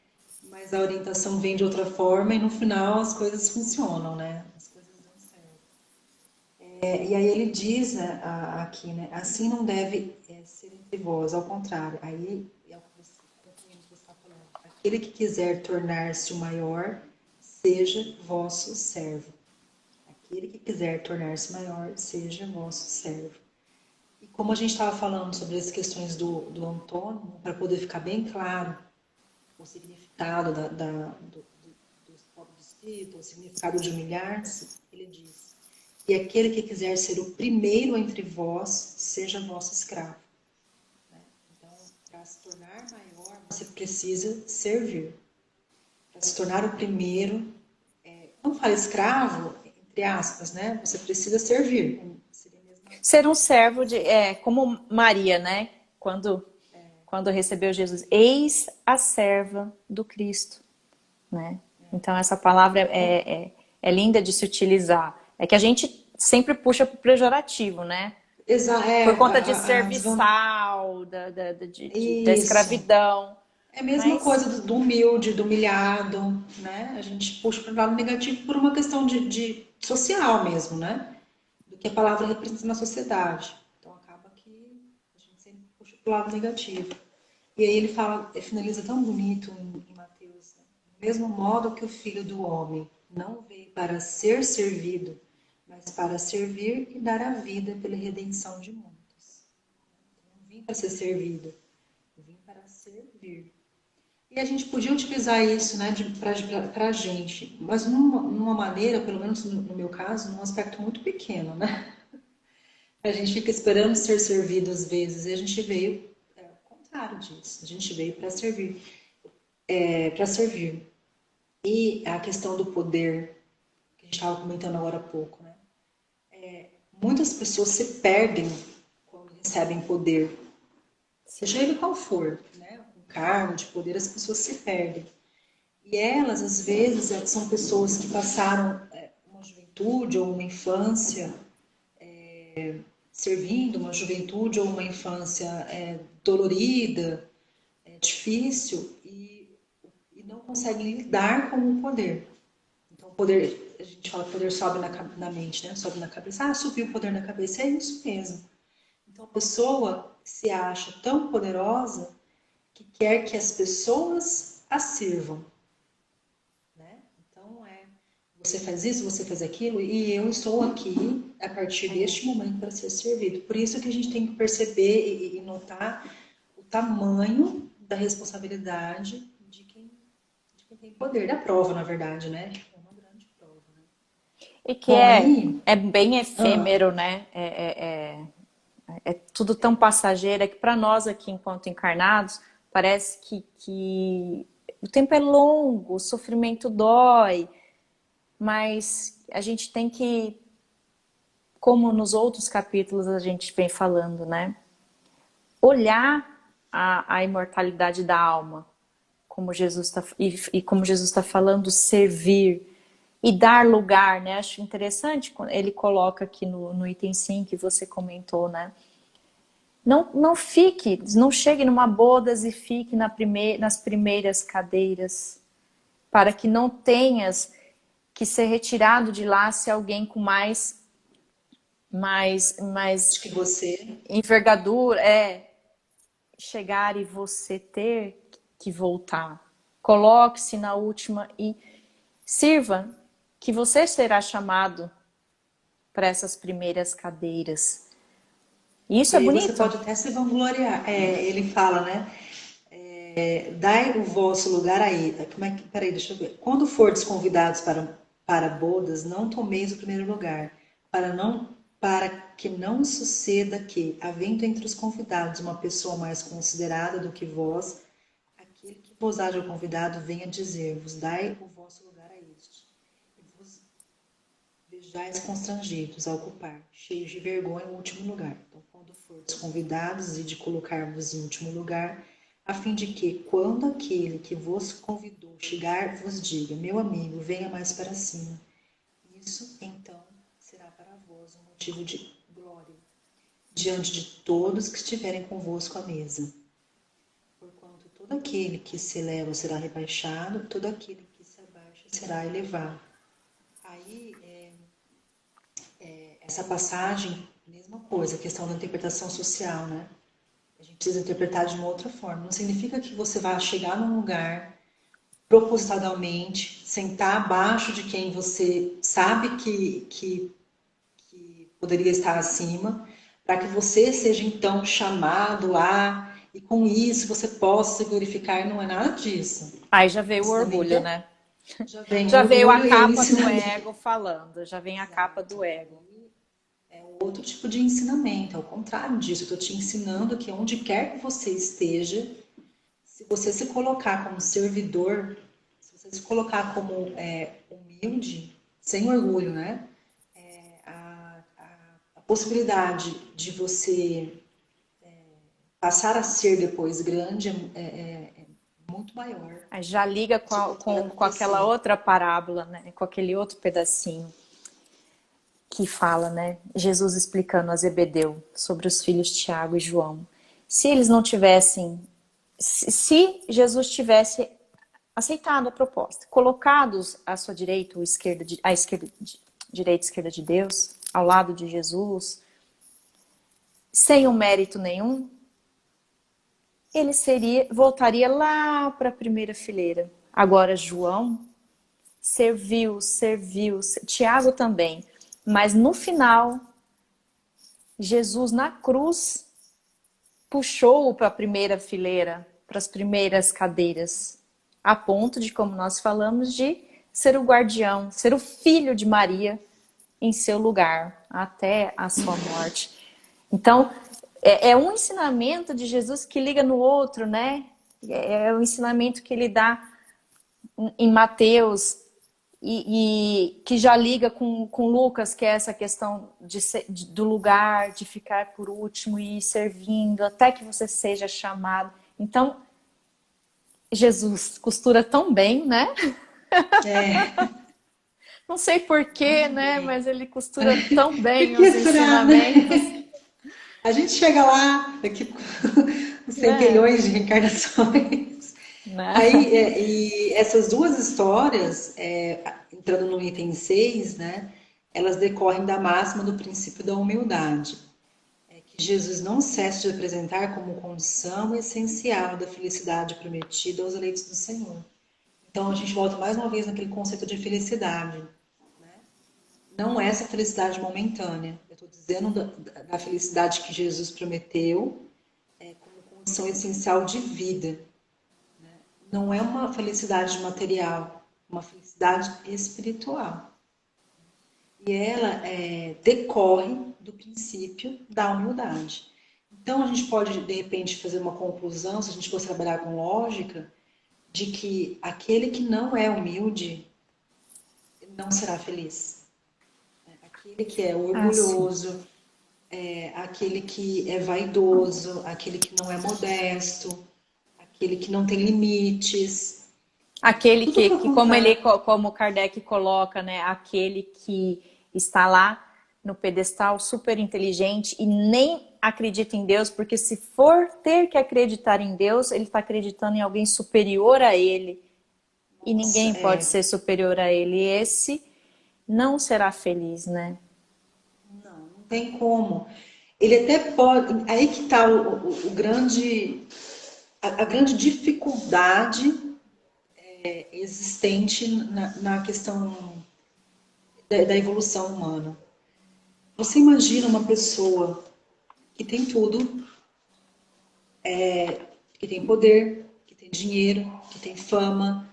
mas a orientação vem de outra forma e no final as coisas funcionam, né? As coisas dão certo. E aí ele diz aqui, né? Assim não deve ser entre vós, ao contrário. Aí é o que você Aquele que quiser tornar-se o maior, seja vosso servo. Aquele que quiser tornar-se maior, seja vosso servo. E como a gente estava falando sobre as questões do antônimo, para poder ficar bem claro o significado do pobre de espírito, o significado de humilhar-se, ele diz: e aquele que quiser ser o primeiro entre vós, seja vosso escravo. Então, para se tornar maior, você precisa servir. Para se tornar o primeiro, não fala escravo, entre aspas, né? Você precisa servir. Seria mesmo. Ser um servo como Maria, né? Quando recebeu Jesus, eis a serva do Cristo, né? Então essa palavra é linda de se utilizar. É que a gente sempre puxa para o pejorativo, né? Por conta de serviçal, da Isso. escravidão. É a mesma Mas coisa do humilde, do humilhado, né? A gente puxa para o lado negativo por uma questão de social mesmo, né? Do que a palavra representa na sociedade. Então acaba que a gente sempre puxa para o lado negativo. E aí ele fala, finaliza tão bonito em Mateus, né? Do mesmo modo que o Filho do Homem não veio para ser servido, mas para servir e dar a vida pela redenção de muitos. Não vim para ser servido, vim para servir. E a gente podia utilizar isso, né, para a gente, mas numa maneira, pelo menos no meu caso, num aspecto muito pequeno, né? A gente fica esperando ser servido às vezes, e a gente veio ao contrário disso, a gente veio para servir, para servir. E a questão do poder, que a gente estava comentando agora há pouco, né? Muitas pessoas se perdem quando recebem poder, seja ele qual for, né? Um cargo de poder, as pessoas se perdem. E elas, às vezes, são pessoas que passaram uma juventude ou uma infância servindo, uma juventude ou uma infância dolorida, difícil, e não conseguem lidar com o poder. Então, o poder, a gente fala que o poder sobe na mente, né? Sobe na cabeça. Ah, subiu o poder na cabeça, é isso mesmo. Então, a pessoa se acha tão poderosa que quer que as pessoas a sirvam. Né? Então, você faz isso, você faz aquilo, e eu estou aqui a partir deste momento para ser servido. Por isso que a gente tem que perceber e notar o tamanho da responsabilidade de quem tem poder, da prova, na verdade, né? É uma grande prova. Né? e que Bom, aí. é bem Ah, efêmero, né? É tudo tão passageiro, é que para nós aqui, enquanto encarnados, parece que o tempo é longo, o sofrimento dói, mas a gente tem que, como nos outros capítulos a gente vem falando, né? Olhar a imortalidade da alma, como Jesus está e como Jesus está falando, servir e dar lugar, né? Acho interessante quando ele coloca aqui no item 5 que você comentou, né? Não fique, não chegue numa bodas e fique nas primeiras cadeiras, para que não tenhas que ser retirado de lá se alguém com mais acho que você. envergadura chegar e você ter que voltar. Coloque-se na última e sirva, que você será chamado para essas primeiras cadeiras. E isso E é aí você bonito. pode até se vangloriar. Ele fala, né? Dai o vosso lugar aí. Como é que, peraí, deixa eu ver. Quando fordes convidados para bodas, não tomeis o primeiro lugar, para que não suceda que, havendo entre os convidados uma pessoa mais considerada do que vós, aquele que vos haja convidado venha dizer-vos, dai o vosso lugar a este. E vos vejais constrangidos a ocupar, cheios de vergonha, o último lugar. Então, quando fordes convidados, e de colocar-vos em último lugar, a fim de que, quando aquele que vos convidou chegar, vos diga, meu amigo, venha mais para cima. Isso, então, será para vós um motivo de glória, diante de todos que estiverem convosco à mesa. Porquanto todo aquele que se eleva será rebaixado, todo aquele que se abaixa será elevado. Aí, essa passagem, mesma coisa, a questão da interpretação social, né? A gente precisa interpretar de uma outra forma. Não significa que você vai chegar num lugar propositadamente, sentar abaixo de quem você sabe que poderia estar acima, para que você seja então chamado a, e com isso você possa se glorificar, e não é nada disso. Aí já veio O o ensinamento orgulho, né? já vem o Já veio a orgulho e o capa do ensinamento. ego falando, já vem a capa Exato. do ego. É outro tipo de ensinamento, ao contrário disso, eu estou te ensinando que onde quer que você esteja, se você se colocar como servidor, se você se colocar como humilde, sem orgulho, né? A possibilidade de você passar a ser depois grande é muito maior. Aí já liga Isso pode com aquela acontecer. outra parábola, né? Com aquele outro pedacinho que fala, né? Jesus explicando a Zebedeu sobre os filhos Tiago e João. Se eles não tivessem, se Jesus tivesse aceitado a proposta, colocados à sua direita ou esquerda, à esquerda, direita e esquerda de Deus, ao lado de Jesus, sem um mérito nenhum, ele voltaria lá para a primeira fileira. Agora João serviu, Tiago também, mas no final Jesus na cruz puxou-o para a primeira fileira, para as primeiras cadeiras, a ponto de, como nós falamos, de ser o guardião, ser o filho de Maria em seu lugar, até a sua morte. Então, é um ensinamento de Jesus que liga no outro, né? É o ensinamento que ele dá em Mateus e que já liga com Lucas, que é essa questão do lugar, de ficar por último e ir servindo até que você seja chamado. Então, Jesus costura tão bem, né? É, Não sei porquê, muito né? bem. Mas ele costura tão bem Porque os será, ensinamentos, né? A gente chega lá daqui né? centelhões de reencarnações. Né? Aí, e essas duas histórias, entrando no item 6, né, elas decorrem da máxima do princípio da humildade, que Jesus não cessa de apresentar como condição essencial da felicidade prometida aos eleitos do Senhor. Então, a gente volta mais uma vez naquele conceito de felicidade. Não é essa felicidade momentânea. Eu estou dizendo da felicidade que Jesus prometeu como condição essencial de vida. Não é uma felicidade material, uma felicidade espiritual. E ela decorre do princípio da humildade. Então, a gente pode, de repente, fazer uma conclusão, se a gente for trabalhar com lógica, de que aquele que não é humilde não será feliz. Aquele que é Ah, sim. orgulhoso, aquele que é vaidoso, aquele que não é modesto, aquele que não tem limites, Aquele tudo para que como contar. como Kardec coloca, né? Aquele que está lá no pedestal super inteligente e nem acredita em Deus, porque se for ter que acreditar em Deus, ele está acreditando em alguém superior a ele. E Nossa, ninguém pode ser superior a ele. E esse não será feliz, né? não tem como. Ele até pode. Aí que está o grande, a grande dificuldade existente na questão da evolução humana. Você imagina uma pessoa que tem tudo, que tem poder, que tem dinheiro, que tem fama,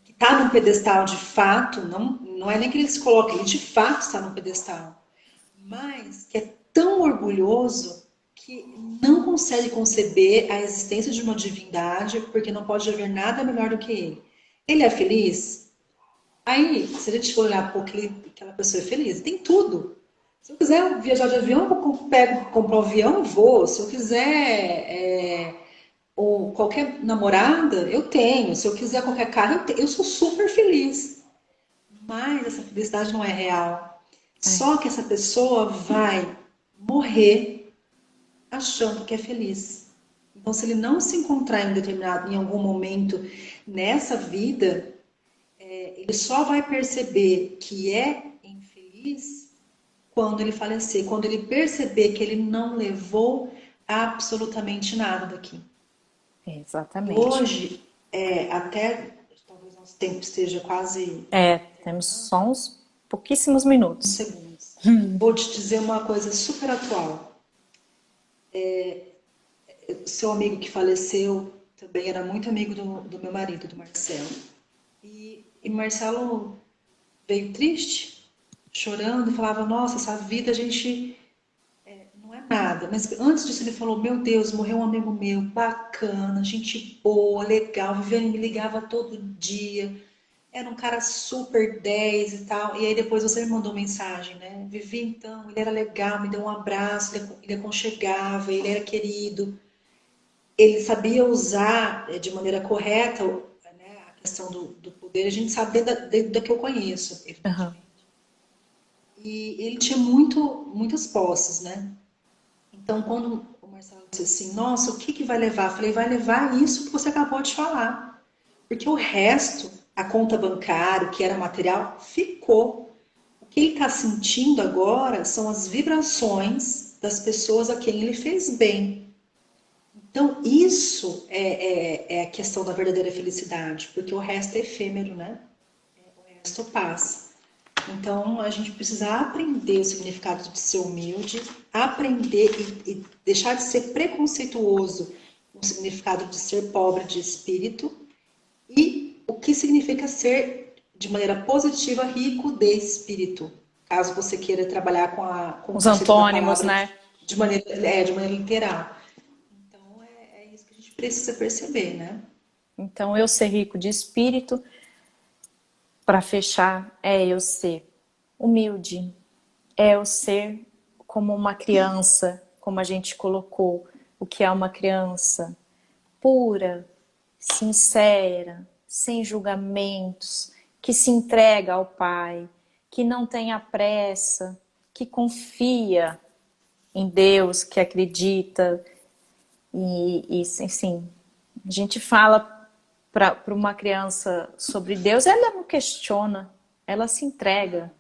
que está num pedestal de fato, não é nem que ele se coloca, ele de fato está num pedestal, mas que é tão orgulhoso que não consegue conceber a existência de uma divindade porque não pode haver nada melhor do que ele. Ele é feliz? Aí, se a gente for olhar, pô, aquela pessoa é feliz, tem tudo. Se eu quiser viajar de avião, eu pego, compro um avião e vou. Se eu quiser ou qualquer namorada, eu tenho. Se eu quiser qualquer carro, eu sou super feliz. Mas essa felicidade não é real. É. Só que essa pessoa vai morrer achando que é feliz. Então, se ele não se encontrar em algum momento nessa vida, ele só vai perceber que é infeliz quando ele falecer, quando ele perceber que ele não levou absolutamente nada daqui. E Exatamente. hoje, até talvez nosso tempo esteja quase Temos só uns pouquíssimos minutos. segundos. Vou te dizer uma coisa super atual. Seu amigo que faleceu também era muito amigo do meu marido, do Marcelo. E Marcelo veio triste, chorando, e falava: Nossa, essa vida a gente não é nada. Mas antes disso ele falou: Meu Deus, morreu um amigo meu, bacana, gente boa, legal, Viviane me ligava todo dia. Era um cara super 10 e tal. E aí depois você me mandou mensagem, né? Vivi então, ele era legal, me deu um abraço, ele aconchegava, ele era querido. Ele sabia usar de maneira correta, né, a questão do poder. A gente sabe da que eu conheço, Aham. evidentemente. E ele tinha muitas posses, né? Então, quando o Marcelo disse assim, nossa, o que que vai levar? Eu falei, vai levar isso que você acabou de falar. Porque o resto, a conta bancária, o que era material, ficou. O que ele está sentindo agora são as vibrações das pessoas a quem ele fez bem. Então, isso é a questão da verdadeira felicidade, porque o resto é efêmero, né? O resto passa. Então, a gente precisa aprender o significado de ser humilde, aprender e deixar de ser preconceituoso com o significado de ser pobre de espírito e o que significa ser, de maneira positiva, rico de espírito. Caso você queira trabalhar com o Os conceito da antônimos, palavra né? de maneira literal. Então, é isso que a gente precisa perceber, né? Então, eu ser rico de espírito, para fechar, é eu ser humilde, é eu ser como uma criança, como a gente colocou, o que é uma criança pura, sincera, sem julgamentos, que se entrega ao Pai, que não tem pressa, que confia em Deus, que acredita. E assim, a gente fala para uma criança sobre Deus, ela não questiona, ela se entrega,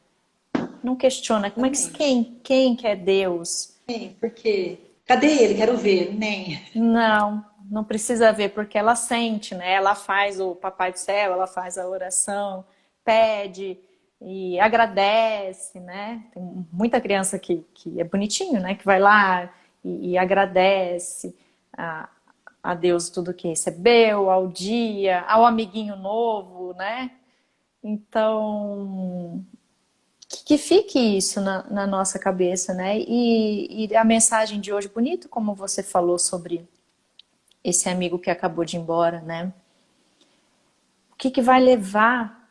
não questiona. Mas Exatamente. quem que é Deus? Sim, porque cadê ele? Quero ver. Nem. Não precisa ver, porque ela sente, né? Ela faz o Papai do Céu, ela faz a oração, pede e agradece, né? Tem muita criança que é bonitinho, né? Que vai lá e agradece a, a Deus tudo que recebeu, ao dia, ao amiguinho novo, né? Então, que fique isso na nossa cabeça, né? E a mensagem de hoje, bonito como você falou sobre esse amigo que acabou de ir embora, né? O que vai levar?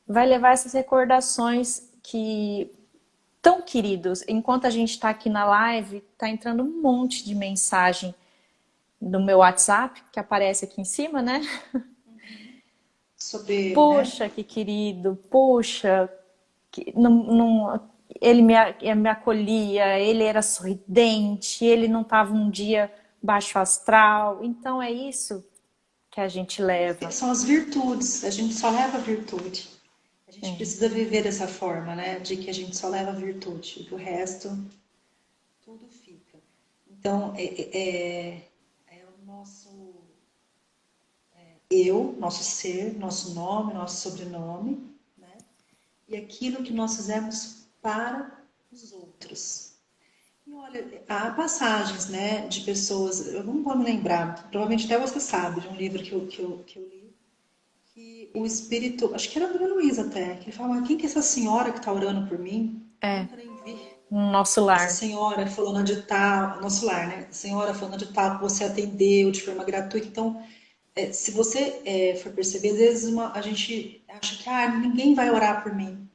Vai levar essas recordações que tão queridos. Enquanto a gente está aqui na live, tá entrando um monte de mensagem no meu WhatsApp, que aparece aqui em cima, né? Sobre, né? Puxa, que querido, puxa, que ele me acolhia, ele era sorridente, ele não estava um dia baixo astral. Então é isso que a gente leva. São as virtudes. A gente só leva virtude. A gente É. precisa viver dessa forma, né? De que a gente só leva virtude. E que o resto, tudo fica. Então, é o nosso eu, nosso ser, nosso nome, nosso sobrenome, né? E aquilo que nós fizemos para os outros. E olha, há passagens, né, de pessoas, eu não vou me lembrar, provavelmente até você sabe, de um livro que eu li, que o espírito, acho que era a Maria Luísa até, que ele falava, quem que é essa senhora que está orando por mim? Eu É, nunca nem vi. no nosso Essa lar. senhora falando de tal, nosso lar, né? Senhora falando de tal, que você atendeu de forma gratuita. Então, se você for perceber, às vezes a gente acha que ninguém vai orar por mim.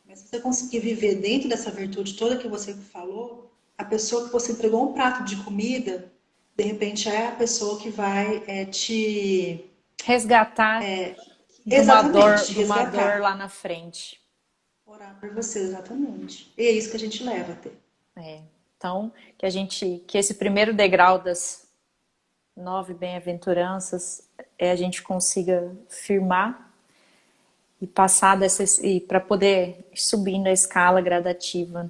Mas se você conseguir viver dentro dessa virtude toda que você falou, a pessoa que você entregou um prato de comida, de repente é a pessoa que vai te Resgatar exatamente te de uma dor resgatar, lá na frente. orar por você, exatamente. E é isso que a gente leva a ter. É. Então, que esse primeiro degrau das 9 bem-aventuranças a gente consiga firmar e passar dessas e para poder ir subindo a escala gradativa.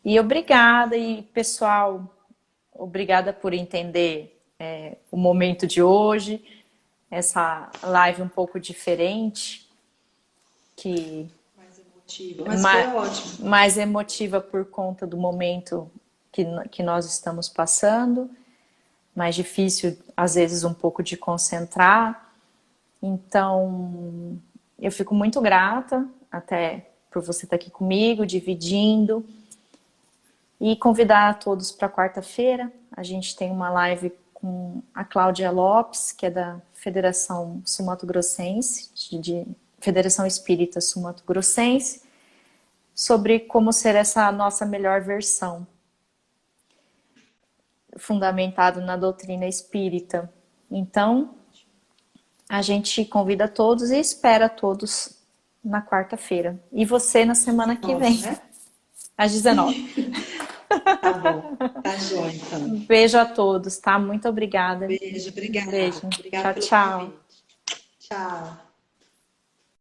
E obrigada e pessoal, obrigada por entender o momento de hoje. essa live um pouco diferente, que Mais emotiva, mas foi ótimo. mais emotiva por conta do momento que nós estamos passando, mais difícil, às vezes, um pouco de concentrar. Então, eu fico muito grata até por você estar aqui comigo, dividindo, e convidar a todos para quarta-feira. A gente tem uma live com a Cláudia Lopes, que é da Federação Sul-Mato-Grossense, de Federação Espírita Sul-Mato-Grossense, sobre como ser essa nossa melhor versão, fundamentado na doutrina espírita. Então, a gente convida todos e espera todos na quarta-feira. E você na semana que vem, Né? às 19. Tá bom, tá jóia, então. Um beijo a todos, tá? Muito obrigada. Beijo, obrigada. Beijo. Obrigada Tchau, pelo tchau. convite. Tchau.